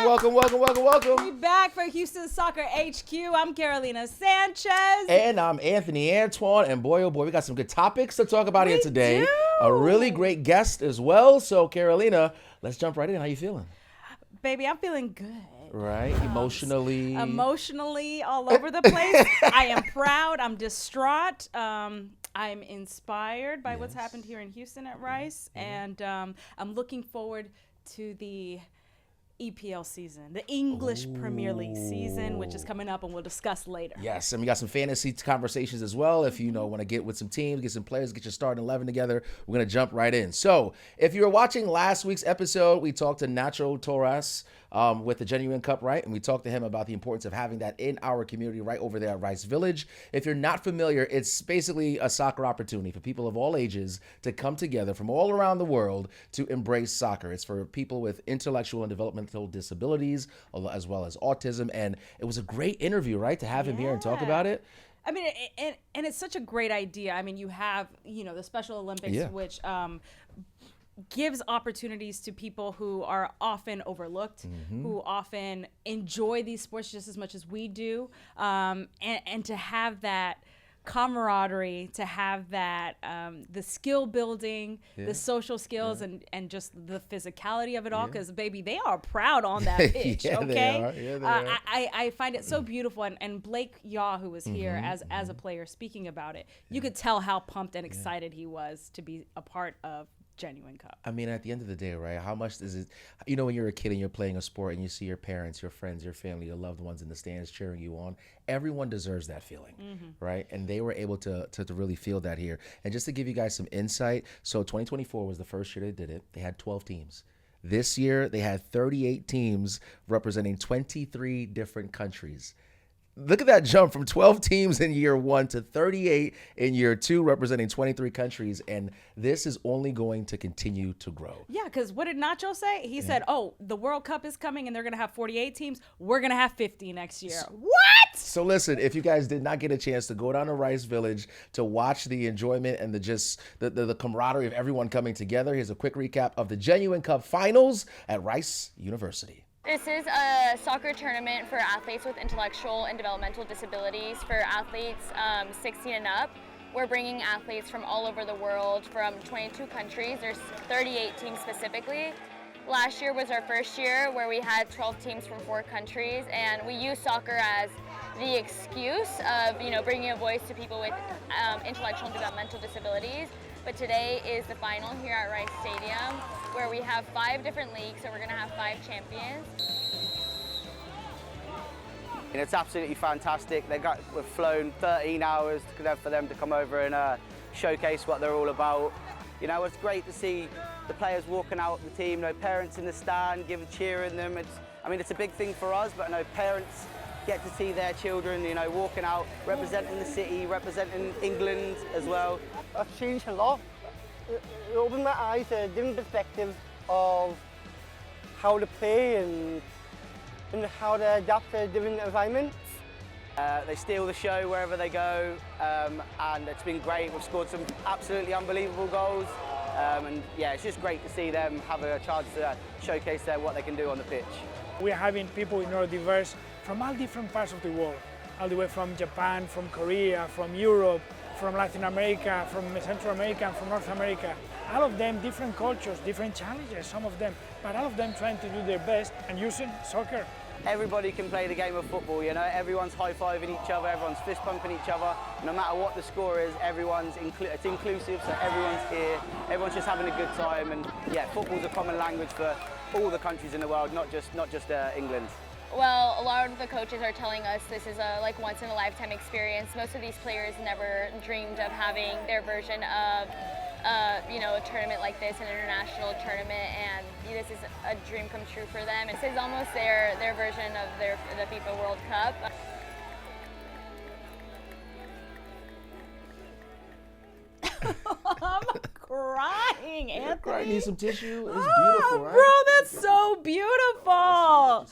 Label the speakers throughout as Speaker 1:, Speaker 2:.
Speaker 1: Welcome.
Speaker 2: We back for Houston Soccer HQ. I'm Carolina Sanchez.
Speaker 1: And I'm Anthony Antoine. And boy, oh boy, we got some good topics to talk about here today.
Speaker 2: Do.
Speaker 1: A really great guest as well. So, Carolina, let's jump right in. How you feeling?
Speaker 2: Baby, I'm feeling good.
Speaker 1: Right? Emotionally,
Speaker 2: all over the place. I am proud. I'm distraught. I'm inspired by what's happened here in Houston at Rice. And I'm looking forward to the EPL season, the English Premier League season, which is coming up and we'll discuss later.
Speaker 1: Yes, and we got some fantasy conversations as well. If you want to get with some teams, get some players, get your starting 11 together, we're going to jump right in. So if you were watching last week's episode, we talked to Nacho Torres with the Genuine Cup, right? And we talked to him about the importance of having that in our community right over there at Rice Village. If you're not familiar, it's basically a soccer opportunity for people of all ages to come together from all around the world to embrace soccer. It's for people with intellectual and developmental disabilities as well as autism. And it was a great interview, right, to have him here and talk about it.
Speaker 2: I mean, and it's such a great idea. I mean, you have, the Special Olympics, which gives opportunities to people who are often overlooked, who often enjoy these sports just as much as we do, and to have that camaraderie, to have that the skill building, the social skills, and just the physicality of it all, because baby, they are proud on that pitch. Okay, I find it so beautiful, and Blake Yaw, who was here as a player speaking about it, you could tell how pumped and excited he was to be a part of Genuine Cup.
Speaker 1: I mean, at the end of the day, right, how much is it, when you're a kid and you're playing a sport and you see your parents, your friends, your family, your loved ones in the stands cheering you on, everyone deserves that feeling, right? And they were able to really feel that here. And just to give you guys some insight, so 2024 was the first year they did it. They had 12 teams. This year, they had 38 teams representing 23 different countries. Look at that jump from 12 teams in year one to 38 in year two, representing 23 countries. And this is only going to continue to grow.
Speaker 2: Yeah, because what did Nacho say? He said, the World Cup is coming and they're going to have 48 teams. We're going to have 50 next year. What?
Speaker 1: So listen, if you guys did not get a chance to go down to Rice Village to watch the enjoyment and the camaraderie of everyone coming together, here's a quick recap of the Genuine Cup finals at Rice University.
Speaker 3: This is a soccer tournament for athletes with intellectual and developmental disabilities, for athletes 16 and up. We're bringing athletes from all over the world, from 22 countries. There's 38 teams specifically. Last year was our first year where we had 12 teams from 4 countries, and we use soccer as the excuse of bringing a voice to people with intellectual and developmental disabilities. But today is the final here at Rice Stadium, where we have 5 different leagues, so we're going to have 5 champions.
Speaker 4: And it's absolutely fantastic. We've flown 13 hours for them to come over and showcase what they're all about. It's great to see the players walking out the team, parents in the stand, cheering them. It's a big thing for us, but parents get to see their children, walking out, representing the city, representing England as well.
Speaker 5: I've changed a lot. It opened my eyes to different perspectives of how to play and how to adapt to different environments.
Speaker 4: They steal the show wherever they go, and it's been great. We've scored some absolutely unbelievable goals, and it's just great to see them have a chance to showcase what they can do on the pitch.
Speaker 6: We're having people neurodiverse from all different parts of the world, all the way from Japan, from Korea, from Europe, from Latin America, from Central America, and from North America. All of them different cultures, different challenges, some of them, but all of them trying to do their best and using soccer.
Speaker 4: Everybody can play the game of football, everyone's high-fiving each other, everyone's fist-pumping each other. No matter what the score is, it's inclusive, so everyone's here, everyone's just having a good time, and football's a common language for all the countries in the world, not just England.
Speaker 3: Well, a lot of the coaches are telling us this is a once-in-a-lifetime experience. Most of these players never dreamed of having their version of a tournament like this, an international tournament, and this is a dream come true for them. This is almost their version of the FIFA World Cup.
Speaker 2: I'm crying, Anthony.
Speaker 1: Crying, need some tissue. It's beautiful, right?
Speaker 2: Bro, that's so beautiful.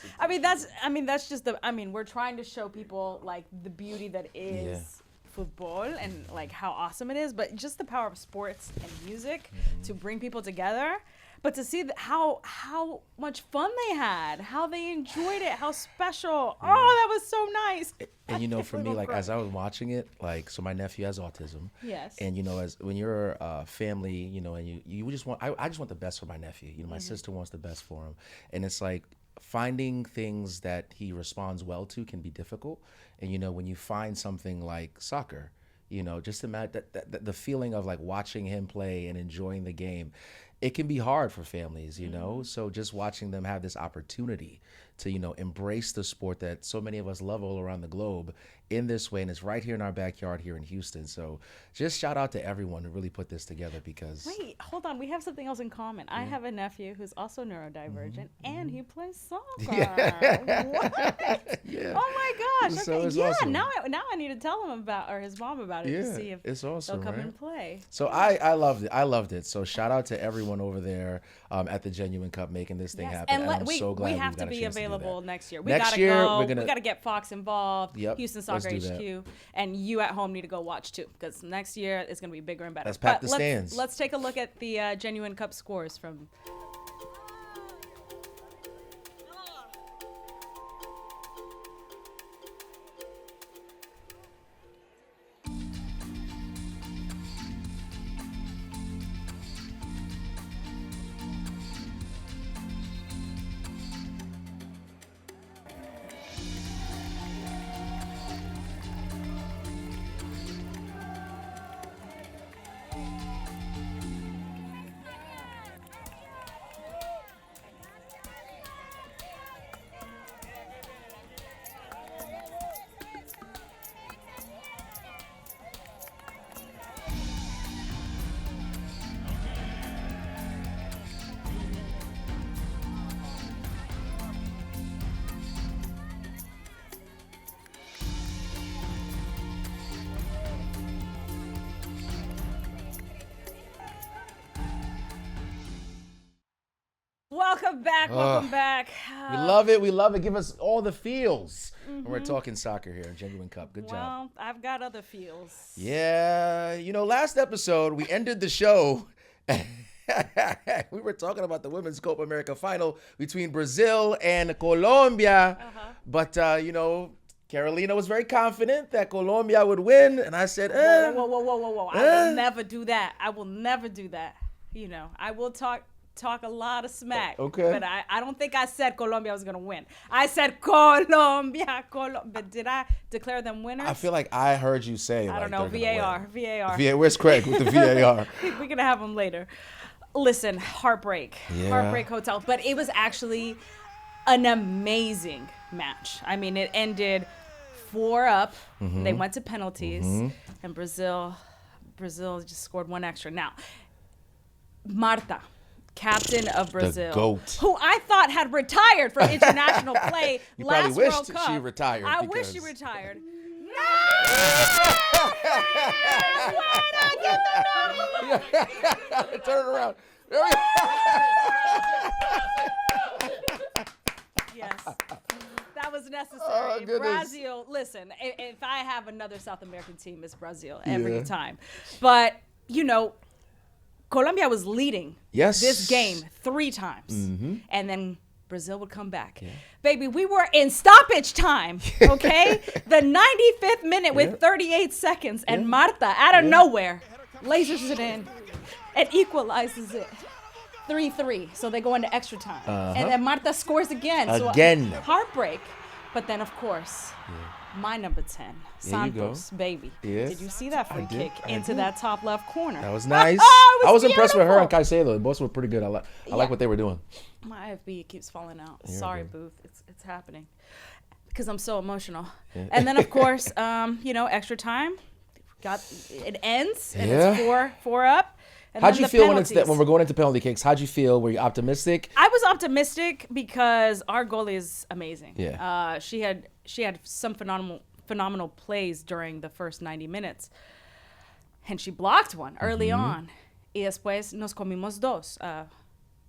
Speaker 2: We're trying to show people like the beauty that is football and like how awesome it is, but just the power of sports and music to bring people together. but to see how much fun they had, how they enjoyed it, how special. Oh, that was so nice.
Speaker 1: And you know, for me, like as I was watching it, like, so my nephew has autism.
Speaker 2: Yes.
Speaker 1: And you know, as when you're a family, you know, and you just want, I just want the best for my nephew. You know, my sister wants the best for him, and it's like finding things that he responds well to can be difficult. And you know, when you find something like soccer, you know, just imagine that the feeling of like watching him play and enjoying the game, it can be hard for families, you know. So just watching them have this opportunity to, you know, embrace the sport that so many of us love all around the globe in this way, and it's right here in our backyard here in Houston. So just shout out to everyone who really put this together, because
Speaker 2: Wait, hold on. We have something else in common. I have a nephew who's also neurodivergent, and he plays soccer. What?
Speaker 1: Yeah.
Speaker 2: Oh my gosh.
Speaker 1: So
Speaker 2: Okay.
Speaker 1: it's
Speaker 2: Yeah.
Speaker 1: awesome.
Speaker 2: Now I need to tell him about, or his mom about it, to see if
Speaker 1: it's awesome,
Speaker 2: they'll come
Speaker 1: right?
Speaker 2: and play.
Speaker 1: So I loved it. I loved it. So shout out to everyone over there at the Genuine Cup making this thing happen. And I'm so glad
Speaker 2: we have
Speaker 1: got
Speaker 2: to
Speaker 1: a
Speaker 2: be
Speaker 1: chance
Speaker 2: available
Speaker 1: to do that.
Speaker 2: next year. We
Speaker 1: Next
Speaker 2: gotta
Speaker 1: year,
Speaker 2: go.
Speaker 1: we're gonna-
Speaker 2: We gotta get Fox involved.
Speaker 1: Yep,
Speaker 2: Houston
Speaker 1: let's
Speaker 2: Soccer
Speaker 1: do that.
Speaker 2: HQ, and you at home need to go watch too, because next year it's gonna be bigger and better.
Speaker 1: Let's pack the
Speaker 2: let's,
Speaker 1: stands.
Speaker 2: Let's take a look at the Genuine Cup scores from. Welcome back. Welcome back.
Speaker 1: We love it. We love it. Give us all the feels when we're talking soccer here in Genuine Cup. Good job.
Speaker 2: Well, I've got other feels.
Speaker 1: Yeah. You know, last episode, we ended the show. We were talking about the Women's Copa America final between Brazil and Colombia. But, you know, Carolina was very confident that Colombia would win. And I said,
Speaker 2: Whoa. I will never do that. I will never do that. You know, I will talk a lot of smack.
Speaker 1: Okay.
Speaker 2: But I don't think I said Colombia was going to win. I said Colombia. But did I declare them winners?
Speaker 1: I feel like I heard you say,
Speaker 2: I don't
Speaker 1: like,
Speaker 2: know.
Speaker 1: they're gonna
Speaker 2: VAR.
Speaker 1: win. Where's Craig with the VAR?
Speaker 2: We're going to have them later. Listen, heartbreak.
Speaker 1: Yeah.
Speaker 2: Heartbreak Hotel. But it was actually an amazing match. I mean, it ended 4-up. They went to penalties. And Brazil just scored one extra. Now, Marta, captain of Brazil,
Speaker 1: GOAT.
Speaker 2: who I thought had retired from international play
Speaker 1: You
Speaker 2: last
Speaker 1: probably wished
Speaker 2: World Cup.
Speaker 1: she retired
Speaker 2: I
Speaker 1: because-
Speaker 2: wish she retired.
Speaker 1: Turn it around.
Speaker 2: Yes. That was necessary.
Speaker 1: Oh, goodness.
Speaker 2: Brazil, listen, if I have another South American team, it's Brazil every time. But, you know, Colombia was leading this game 3 times. And then Brazil would come back. Baby, we were in stoppage time, okay? The 95th minute with 38 seconds. And Marta, out of nowhere, lasers it in and equalizes it. 3-3. So they go into extra time. And then Marta scores again.
Speaker 1: Again.
Speaker 2: So heartbreak. But then, of course, my number 10,
Speaker 1: There you go.
Speaker 2: Santos, baby.
Speaker 1: Yes.
Speaker 2: Did you see that free
Speaker 1: did.
Speaker 2: kick
Speaker 1: I
Speaker 2: into
Speaker 1: did.
Speaker 2: that top left corner?
Speaker 1: That was nice.
Speaker 2: Oh, it
Speaker 1: I was impressed with her and
Speaker 2: beautiful.
Speaker 1: Caicedo. Both were pretty good. I like what they were doing.
Speaker 2: My FB keeps falling out.
Speaker 1: You're
Speaker 2: Sorry,
Speaker 1: good.
Speaker 2: Booth. It's happening because I'm so emotional. And then, of course, you know, extra time. It ends and it's 4 up. And
Speaker 1: How'd
Speaker 2: then
Speaker 1: you
Speaker 2: the
Speaker 1: feel
Speaker 2: penalties.
Speaker 1: when we're going into penalty kicks? How'd you feel? Were you optimistic?
Speaker 2: I was optimistic because our goalie is amazing.
Speaker 1: Yeah.
Speaker 2: She had some phenomenal plays during the first 90 minutes. And she blocked one early on. Y después nos comimos dos,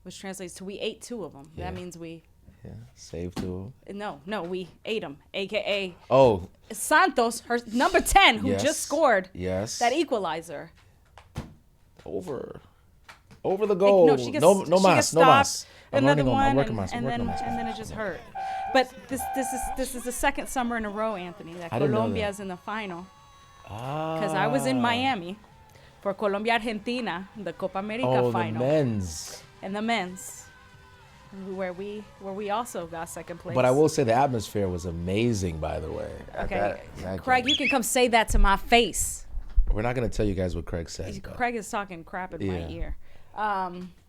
Speaker 2: which translates to we ate 2 of them.
Speaker 1: Yeah.
Speaker 2: That means we...
Speaker 1: Yeah, save 2.
Speaker 2: No, we ate them, a.k.a.
Speaker 1: Oh,
Speaker 2: Santos, her number 10, who
Speaker 1: Yes.
Speaker 2: just scored
Speaker 1: yes.
Speaker 2: that equalizer.
Speaker 1: Over. Over the goal.
Speaker 2: No, she gets
Speaker 1: no
Speaker 2: she
Speaker 1: mas,
Speaker 2: gets
Speaker 1: no
Speaker 2: stopped.
Speaker 1: mas.
Speaker 2: Another
Speaker 1: I'm
Speaker 2: one,
Speaker 1: working mas.
Speaker 2: and then it just hurt. But this is the second summer in a row, Anthony, that
Speaker 1: I didn't know
Speaker 2: Colombia
Speaker 1: that.
Speaker 2: is in the final.
Speaker 1: Ah.
Speaker 2: Because I was in Miami for Colombia Argentina, the Copa America
Speaker 1: Oh,
Speaker 2: final,
Speaker 1: the men's.
Speaker 2: and the men's, where we also got second place.
Speaker 1: But I will say the atmosphere was amazing, by the way.
Speaker 2: Okay,
Speaker 1: That
Speaker 2: Craig,
Speaker 1: game.
Speaker 2: you can come say that to my face.
Speaker 1: We're not going to tell you guys what Craig said. though.
Speaker 2: Craig is talking crap in my ear.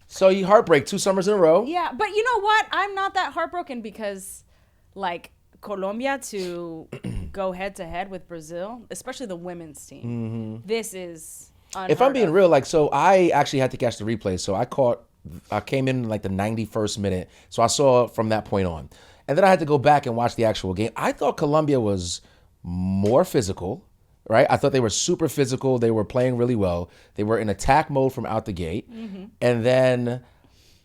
Speaker 1: So you heartbreak 2 summers in a row.
Speaker 2: Yeah, but you know what? I'm not that heartbroken because, like, Colombia to go head to head with Brazil, especially the women's team. This is unheard
Speaker 1: If I'm being
Speaker 2: of.
Speaker 1: real, like, so I actually had to catch the replay. So I came in like the 91st minute. So I saw from that point on. And then I had to go back and watch the actual game. I thought Colombia was more physical, right? I thought they were super physical. They were playing really well. They were in attack mode from out the gate. And then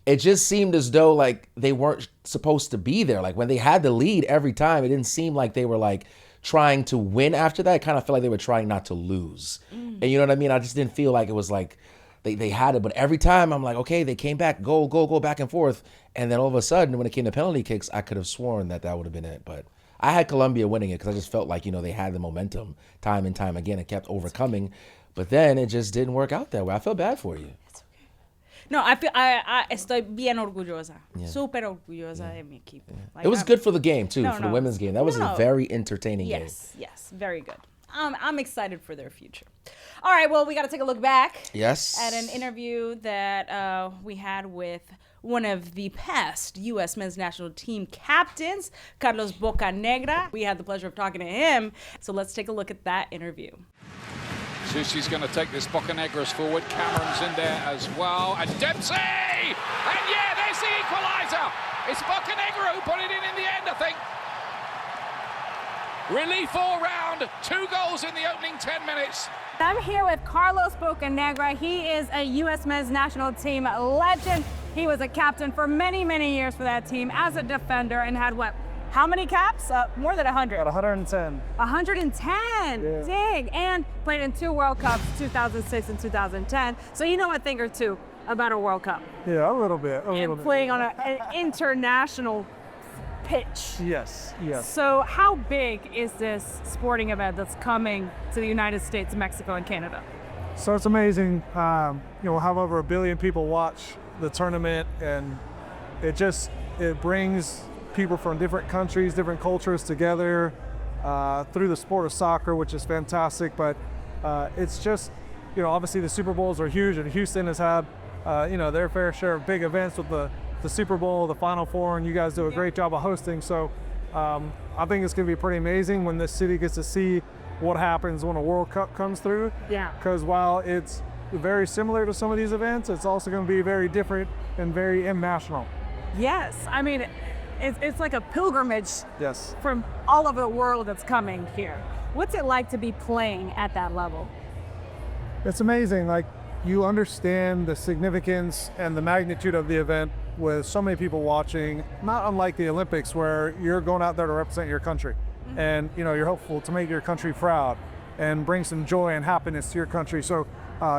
Speaker 1: it just seemed as though like they weren't supposed to be there. Like when they had the lead every time, it didn't seem like they were like trying to win after that. It kind of felt like they were trying not to lose. And you know what I mean? I just didn't feel like it was like they had it. But every time I'm like, okay, they came back, go back and forth. And then all of a sudden, when it came to penalty kicks, I could have sworn that would have been it. But I had Colombia winning it because I just felt like, you know, they had the momentum time and time again and kept overcoming. But then it just didn't work out that way. I feel bad for you.
Speaker 2: No, I estoy bien orgullosa. Súper orgullosa de mi equipo. Like,
Speaker 1: It was
Speaker 2: I'm-
Speaker 1: good for the game, too,
Speaker 2: No,
Speaker 1: for the
Speaker 2: no.
Speaker 1: women's game. That was
Speaker 2: No.
Speaker 1: a very entertaining game.
Speaker 2: Yes, very good. I'm excited for their future. All right, well, we got to take a look back
Speaker 1: Yes.
Speaker 2: at an interview that we had with one of the past U.S. men's national team captains, Carlos Bocanegra. We had the pleasure of talking to him. So let's take a look at that interview.
Speaker 7: Sushi's going to take this Bocanegra's forward. Cameron's in there as well. And Dempsey! And yeah, there's the equaliser. It's Bocanegra who put it in the end, I think. Relief all round. 2 goals in the opening 10 minutes.
Speaker 8: I'm here with Carlos Bocanegra. He is a U.S. men's national team legend. He was a captain for many, many years for that team as a defender and had what? How many caps? More than 100.
Speaker 9: Got 110.
Speaker 8: 110.
Speaker 9: Yeah.
Speaker 8: Dang. And played in 2 World Cups, 2006 and 2010. So you know a thing or two about a World Cup.
Speaker 9: Yeah, a little bit.
Speaker 8: And playing on an international pitch.
Speaker 9: Yes, yes.
Speaker 8: So how big is this sporting event that's coming to the United States, Mexico, and Canada?
Speaker 9: So it's amazing. We'll have over 1 billion people watch the tournament, and it brings people from different countries, different cultures together through the sport of soccer, which is fantastic. But it's just, obviously the Super Bowls are huge, and Houston has had, their fair share of big events with the Super Bowl, the Final Four, and you guys do a great job of hosting. So I think it's going to be pretty amazing when this city gets to see what happens when a World Cup comes through.
Speaker 8: Yeah.
Speaker 9: Because while it's very similar to some of these events, it's also going to be very different and very international.
Speaker 8: Yes, I mean, it's like a pilgrimage
Speaker 9: Yes.
Speaker 8: from all over the world that's coming here. What's it like to be playing at that level?
Speaker 9: It's amazing. Like, you understand the significance and the magnitude of the event with so many people watching, not unlike the Olympics where you're going out there to represent your country. And, you're hopeful to make your country proud and bring some joy and happiness to your country. So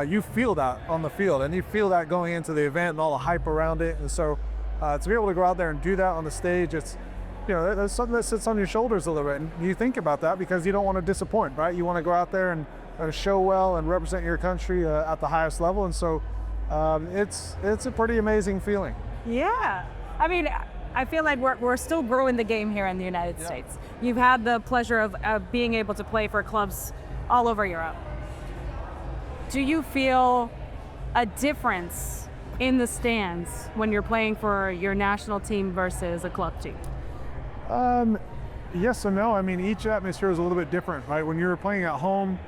Speaker 9: you feel that on the field, and you feel that going into the event and all the hype around it. And so to be able to go out there and do that on the stage, it's, there's something that sits on your shoulders a little bit. And you think about that because you don't want to disappoint, right? You want to go out there and show well and represent your country at the highest level. And so it's a pretty amazing feeling.
Speaker 8: Yeah, I mean, I feel like we're still growing the game here in the United States. You've had the pleasure of being able to play for clubs all over Europe. Do you feel a difference in the stands when you're playing for your national team versus a club team?
Speaker 9: Yes and no. I mean, each atmosphere is a little bit different, right? When you're playing at home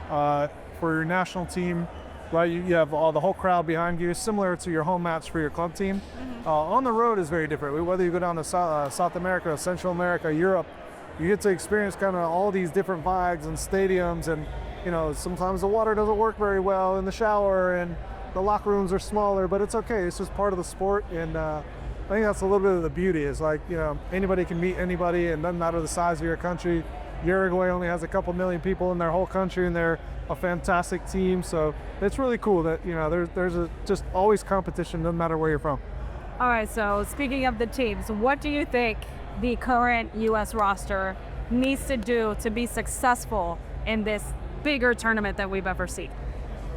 Speaker 9: for your national team, right, you have the whole crowd behind you, similar to your home match for your club team. On the road is very different. Whether you go down to South America, Central America, Europe, you get to experience kind of all these different vibes and stadiums, and sometimes the water doesn't work very well in the shower, and the locker rooms are smaller, but it's okay. It's just part of the sport, and I think that's a little bit of the beauty. Is like, anybody can meet anybody, and doesn't matter the size of your country. Uruguay only has a couple million people in their whole country, and they're a fantastic team. So it's really cool that, you know, there's just always competition, no matter where you're from.
Speaker 8: All right, so speaking of the teams, what do you think the current U.S. roster needs to do to be successful in this bigger tournament that we've ever seen?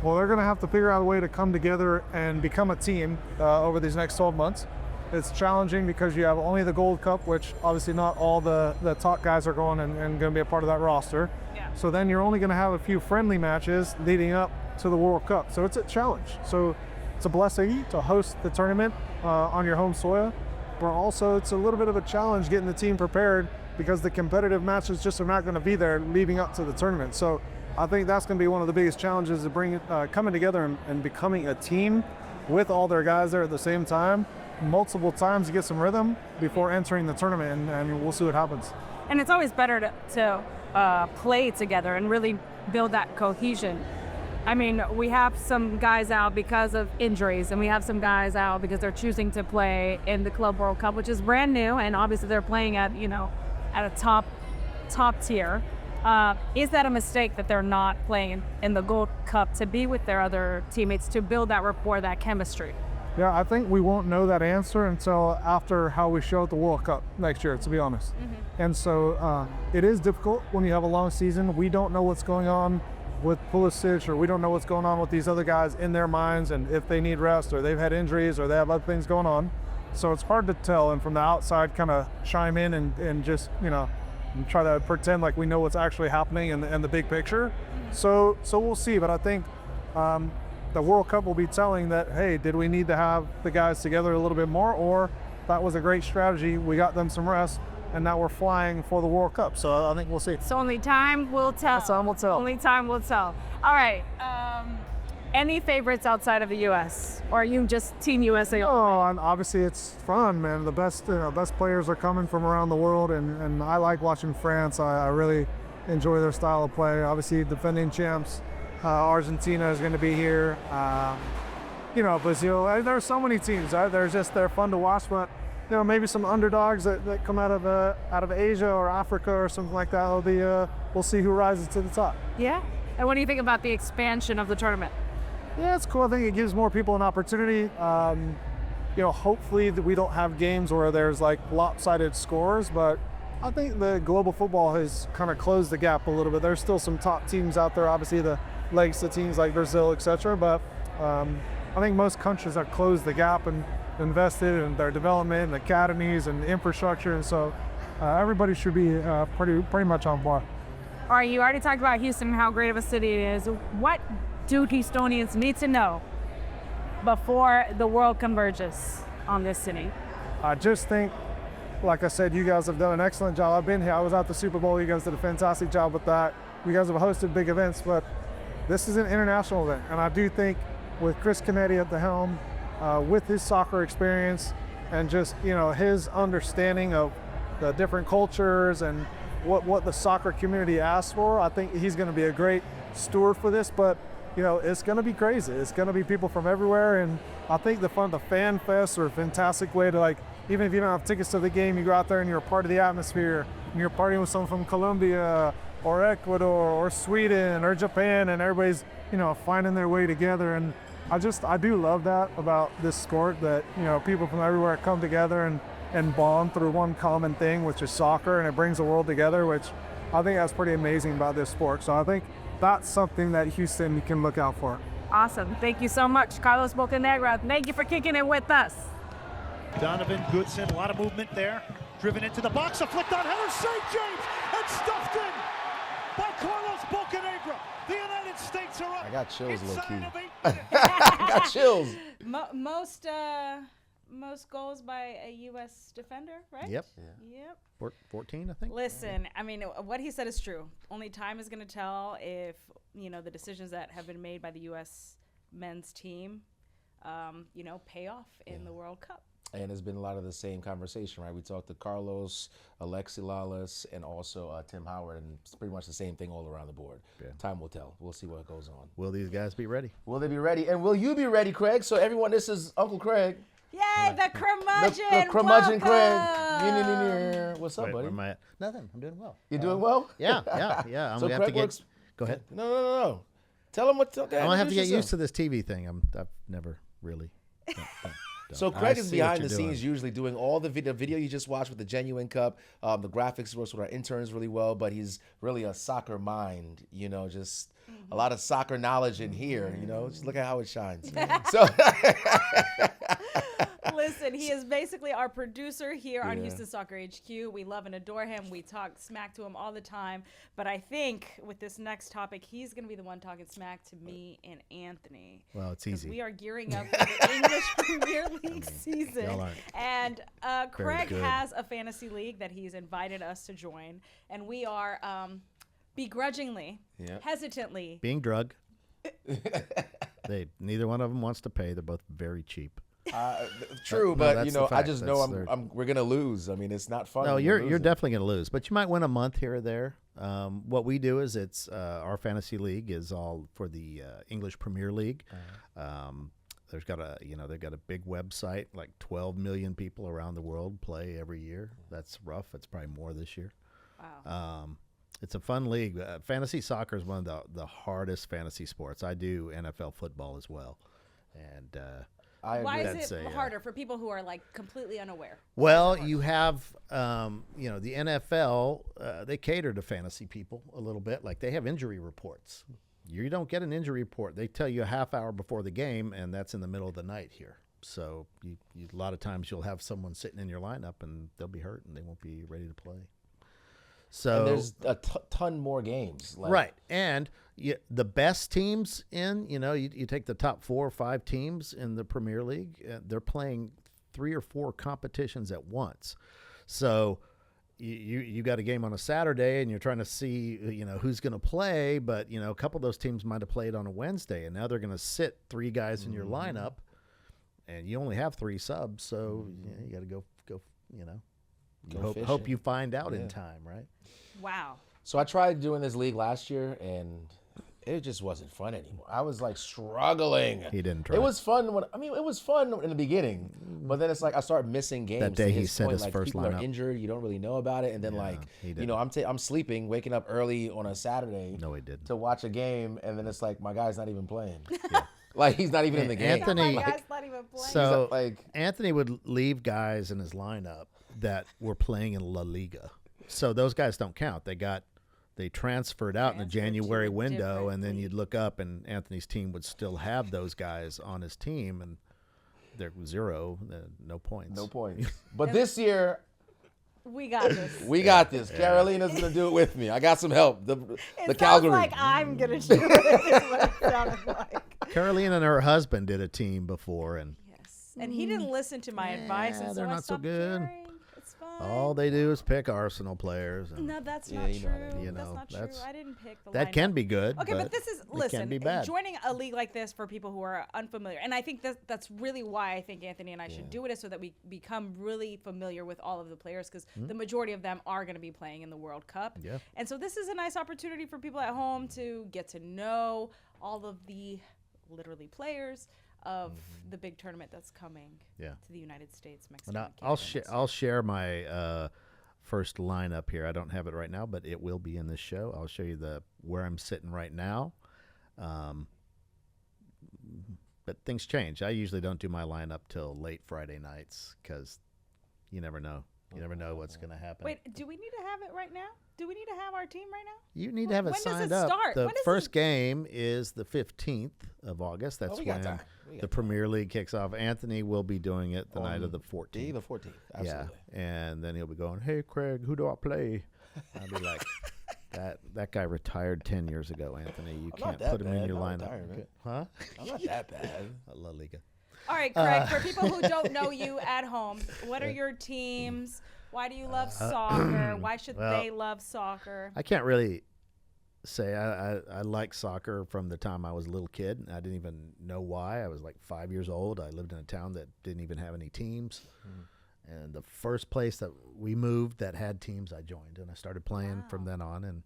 Speaker 9: Well, they're going to have to figure out a way to come together and become a team over these next 12 months. It's challenging because you have only the Gold Cup, which obviously not all the top guys are going and going to be a part of that roster.
Speaker 8: Yeah.
Speaker 9: So then you're only going to have a few friendly matches leading up to the World Cup. So it's a challenge. So it's a blessing to host the tournament on your home soil, but also it's a little bit of a challenge getting the team prepared because the competitive matches just are not going to be there leading up to the tournament. So I think that's going to be one of the biggest challenges, to bring coming together and becoming a team with all their guys there at the same time, multiple times to get some rhythm before entering the tournament, and we'll see what happens.
Speaker 8: And it's always better to play together and really build that cohesion. I mean, we have some guys out because of injuries, and we have some guys out because they're choosing to play in the Club World Cup, which is brand new, and obviously they're playing at, you know, at a top tier. Is that a mistake that they're not playing in the Gold Cup to be with their other teammates, to build that rapport, that chemistry?
Speaker 9: Yeah, I think we won't know that answer until after how we show at the World Cup next year, to be honest. And so it is difficult when you have a long season. We don't know what's going on with Pulisic, or we don't know what's going on with these other guys in their minds, and if they need rest, or they've had injuries, or they have other things going on. So it's hard to tell, and from the outside kind of chime in and just, you know, and try to pretend like we know what's actually happening in the big picture. So we'll see, but I think the World Cup will be telling that, hey, did we need to have the guys together a little bit more, or that was a great strategy, we got them some rest, and now we're flying for the World Cup. So I think we'll see.
Speaker 8: So only time will tell.
Speaker 9: Time will tell.
Speaker 8: Only time will tell. All right. Any favorites outside of the U.S., or are you just Team USA?
Speaker 9: Oh, and obviously it's fun, man. The best players are coming from around the world, and I like watching France. I really enjoy their style of play. Obviously, defending champs, Argentina is going to be here. You know, Brazil. There are so many teams. They're fun to watch, but you know, maybe some underdogs that come out of Asia or Africa or something like that. Will be we'll see who rises to the top.
Speaker 8: Yeah. And what do you think about the expansion of the tournament?
Speaker 9: Yeah, it's cool. I think it gives more people an opportunity. You know, hopefully we don't have games where there's like lopsided scores, but I think the global football has kind of closed the gap a little bit. There's still some top teams out there, obviously the legs to teams like Brazil, etc. But I think most countries have closed the gap and invested in their development and academies and infrastructure, and so everybody should be pretty much on board.
Speaker 8: All right, you already talked about Houston and how great of a city it is. What do Houstonians need to know before the world converges on this city?
Speaker 9: I just think, like I said, you guys have done an excellent job. I've been here. I was at the Super Bowl. You guys did a fantastic job with that. You guys have hosted big events, but this is an international event. And I do think with Chris Canetti at the helm, with his soccer experience and just, you know, his understanding of the different cultures and what the soccer community asks for, I think he's going to be a great steward for this. But you know, it's going to be crazy. It's going to be people from everywhere, and I think the fan fests are a fantastic way to, like, even if you don't have tickets to the game, you go out there and you're a part of the atmosphere, and you're partying with someone from Colombia or Ecuador or Sweden or Japan, and everybody's, you know, finding their way together. And I do love that about this sport, that, you know, people from everywhere come together and bond through one common thing, which is soccer, and it brings the world together, which I think that's pretty amazing about this sport. So I think that's something that Houston can look out for.
Speaker 8: Awesome. Thank you so much, Carlos Bocanegra. Thank you for kicking it with us.
Speaker 10: Donovan Goodson, a lot of movement there. Driven into the box, a flicked on header, St. James, and stuffed in by Carlos Bocanegra. The United States are up.
Speaker 1: I got chills, low-key. I got chills.
Speaker 2: Most goals by a U.S. defender, right?
Speaker 11: Yep.
Speaker 2: Yeah.
Speaker 11: Yep. 14, I think.
Speaker 2: Listen, I mean, what he said is true. Only time is going to tell if, you know, the decisions that have been made by the U.S. men's team, you know, pay off in the World Cup.
Speaker 1: And there's been a lot of the same conversation, right? We talked to Carlos, Alexi Lalas, and also Tim Howard, and it's pretty much the same thing all around the board. Yeah. Time will tell. We'll see what goes on.
Speaker 11: Will these guys be ready?
Speaker 1: Will they be ready? And will you be ready, Craig? So everyone, this is Uncle Craig.
Speaker 2: Yay, the curmudgeon.
Speaker 1: The curmudgeon Craig. What's up,
Speaker 11: Wait,
Speaker 1: buddy?
Speaker 11: where am I at? Nothing. I'm doing well.
Speaker 1: You doing well?
Speaker 11: Yeah. I'm
Speaker 1: So
Speaker 11: gonna have
Speaker 1: Craig
Speaker 11: to get.
Speaker 1: works-
Speaker 11: Go ahead.
Speaker 1: No. Tell him what. Okay,
Speaker 11: I'm gonna have to get
Speaker 1: introduce
Speaker 11: used to
Speaker 1: yourself.
Speaker 11: this TV thing. I've never really. don't.
Speaker 1: So
Speaker 11: I
Speaker 1: Craig is
Speaker 11: see what
Speaker 1: behind
Speaker 11: you're
Speaker 1: the scenes,
Speaker 11: doing.
Speaker 1: usually doing all the video you just watched with the Genuine Cup. The graphics works with our interns really well, but he's really a soccer mind. Just a lot of soccer knowledge in here. Just look at how it shines. So.
Speaker 2: Listen, he is basically our producer here on
Speaker 1: Yeah.
Speaker 2: Houston Soccer HQ. We love and adore him. We talk smack to him all the time. But I think with this next topic, he's going to be the one talking smack to me and Anthony.
Speaker 11: Well, it's
Speaker 2: 'Cause
Speaker 11: easy.
Speaker 2: We are gearing up for the English Premier League season.
Speaker 11: y'all aren't
Speaker 2: And Craig
Speaker 11: good.
Speaker 2: has a fantasy league that he's invited us to join. And we are begrudgingly,
Speaker 1: Yeah.
Speaker 2: hesitantly,
Speaker 11: Being drug. Neither one of them wants to pay. They're both very cheap.
Speaker 1: True,
Speaker 11: No,
Speaker 1: but
Speaker 11: that's the
Speaker 1: I
Speaker 11: fact.
Speaker 1: just know
Speaker 11: That's
Speaker 1: we're gonna lose. I mean, it's not fun.
Speaker 11: No,
Speaker 1: when
Speaker 11: you're
Speaker 1: losing.
Speaker 11: definitely going to lose, but you might win a month here or there. What we do is it's our fantasy league is all for the English Premier League. They've got a big website, like 12 million people around the world play every year. That's rough. It's probably more this year.
Speaker 2: wow.
Speaker 11: It's a fun league. Fantasy soccer is one of the hardest fantasy sports. I do NFL football as well, and.
Speaker 2: Why
Speaker 1: agree.
Speaker 2: is it harder for people who are like completely unaware?
Speaker 11: Well, you have, the NFL, they cater to fantasy people a little bit. Like they have injury reports. You don't get an injury report. They tell you a half hour before the game, and that's in the middle of the night here. So a lot of times you'll have someone sitting in your lineup, and they'll be hurt, and they won't be ready to play. So
Speaker 1: And there's a ton more games.
Speaker 11: Right. And the best teams you take the top 4 or 5 teams in the Premier League, they're playing 3 or 4 competitions at once. So you got a game on a Saturday and you're trying to see, who's going to play, but, a couple of those teams might have played on a Wednesday, and now they're going to sit 3 guys in your lineup, and you only have 3 subs, so you got to go, hope you find out in time, right?
Speaker 2: Wow.
Speaker 1: So I tried doing this league last year, and it just wasn't fun anymore. I was like struggling.
Speaker 11: He didn't try.
Speaker 1: It was fun it was fun in the beginning, but then it's like I started missing games.
Speaker 11: That day
Speaker 1: To
Speaker 11: he
Speaker 1: his
Speaker 11: set
Speaker 1: point,
Speaker 11: his
Speaker 1: like,
Speaker 11: first
Speaker 1: people are
Speaker 11: lineup.
Speaker 1: injured. You don't really know about it, and then
Speaker 11: he didn't.
Speaker 1: I'm sleeping, waking up early on a Saturday.
Speaker 11: No, he didn't.
Speaker 1: To watch a game, and then it's like my guy's not even playing. Like he's not even in the game.
Speaker 11: Anthony-
Speaker 2: My guy's not even playing.
Speaker 11: So
Speaker 1: like-
Speaker 11: Anthony would leave guys in his lineup that were playing in La Liga. So those guys don't count. They transferred out in the
Speaker 2: Transferred to
Speaker 11: January
Speaker 2: a
Speaker 11: window,
Speaker 2: different
Speaker 11: and then
Speaker 2: league.
Speaker 11: you'd look up, and Anthony's team would still have those guys on his team, and they're 0, no points.
Speaker 1: No point. But this year,
Speaker 2: We got this.
Speaker 1: we got this. Carolina's gonna do it with me. I got some help. The
Speaker 2: It
Speaker 1: Calgary.
Speaker 2: sounds like I'm gonna do it. Is what it sounded like.
Speaker 11: Carolina and her husband did a team before, and
Speaker 2: Yes. And he didn't listen to my advice, and so
Speaker 11: they're
Speaker 2: I
Speaker 11: not so
Speaker 2: stopped
Speaker 11: good.
Speaker 2: caring. It's fine.
Speaker 11: all they do is pick Arsenal players. And
Speaker 2: No, that's
Speaker 1: Yeah,
Speaker 2: not
Speaker 1: you know how
Speaker 2: true.
Speaker 1: they do.
Speaker 2: That's not true.
Speaker 11: that's-
Speaker 2: I didn't pick the
Speaker 11: that
Speaker 2: lineup.
Speaker 11: can be good.
Speaker 2: Okay, but this is
Speaker 11: it
Speaker 2: listen.
Speaker 11: can be bad.
Speaker 2: Joining a league like this for people who are unfamiliar, and I think that's really why I think Anthony and I should do it, is so that we become really familiar with all of the players, because the majority of them are going to be playing in the World Cup.
Speaker 11: Yeah.
Speaker 2: And so this is a nice opportunity for people at home to get to know all of the literally players of the big tournament that's coming
Speaker 11: Yeah.
Speaker 2: to the United States, Mexico.
Speaker 11: And
Speaker 2: and
Speaker 11: I'll
Speaker 2: Canada
Speaker 11: share.
Speaker 2: next year.
Speaker 11: I'll share my first lineup here. I don't have it right now, but it will be in this show. I'll show you where I'm sitting right now. But things change. I usually don't do my lineup till late Friday nights because you never know. You never know what's going to happen.
Speaker 2: Wait, do we need to have it right now? Do we need to have our team right now?
Speaker 11: You need to have it
Speaker 2: When does
Speaker 11: signed
Speaker 2: it
Speaker 11: up.
Speaker 2: start?
Speaker 11: The
Speaker 2: When does
Speaker 11: first
Speaker 2: it-
Speaker 11: game is the 15th of August. That's
Speaker 1: we got
Speaker 11: when
Speaker 1: time. We got
Speaker 11: the Premier League kicks off. Anthony will be doing it the night of the 14th.
Speaker 1: The 14th. Absolutely.
Speaker 11: Yeah, and then he'll be going, "Hey, Craig, who do I play?" I'll be like, "That guy retired 10 years ago, Anthony. You
Speaker 1: I'm not
Speaker 11: can't
Speaker 1: that
Speaker 11: put him in
Speaker 1: bad.
Speaker 11: your
Speaker 1: No
Speaker 11: lineup."
Speaker 1: retirement.
Speaker 11: Huh?
Speaker 1: I'm not that bad.
Speaker 11: La Liga.
Speaker 2: All right, Craig, for people who don't know you at home, what are your teams? Why do you love soccer? Why should
Speaker 11: well,
Speaker 2: they love soccer?
Speaker 11: I can't really say I like soccer from the time I was a little kid. I didn't even know why. I was like 5 years old. I lived in a town that didn't even have any teams. And the first place that we moved that had teams, I joined. And I started playing from then on and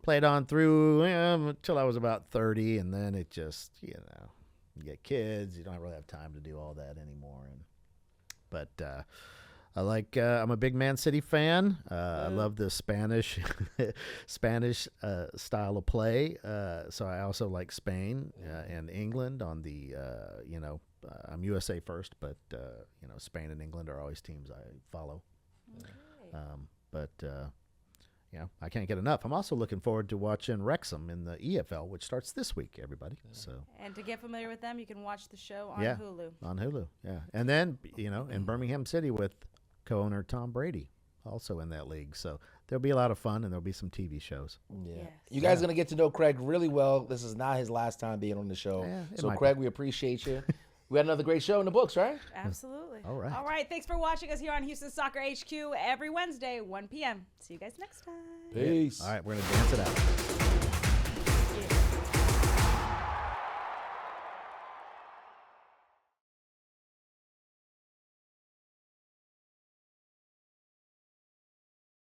Speaker 11: played on through until I was about 30. And then it just, you get kids. You don't really have time to do all that anymore. But I'm a big Man City fan. I love the Spanish style of play. So I also like Spain and England on the, I'm USA first, but, Spain and England are always teams I follow. I can't get enough. I'm also looking forward to watching Wrexham in the EFL, which starts this week, everybody. So.
Speaker 2: And to get familiar with them, you can watch the show on Hulu.
Speaker 11: On Hulu, yeah. And then, in Birmingham City with co-owner Tom Brady, also in that league. So there'll be a lot of fun, and there'll be some TV shows.
Speaker 1: Yeah.
Speaker 2: Yes.
Speaker 1: You guys are going to get to know Craig really well. This is not his last time being on the show.
Speaker 11: Yeah,
Speaker 1: so, Craig, we appreciate you. We had another great show in the books, right?
Speaker 2: Absolutely.
Speaker 11: All right.
Speaker 2: All right. Thanks for watching us here on Houston Soccer HQ every Wednesday, 1 p.m. See you guys next time.
Speaker 1: Peace.
Speaker 11: All right, we're going to dance it out.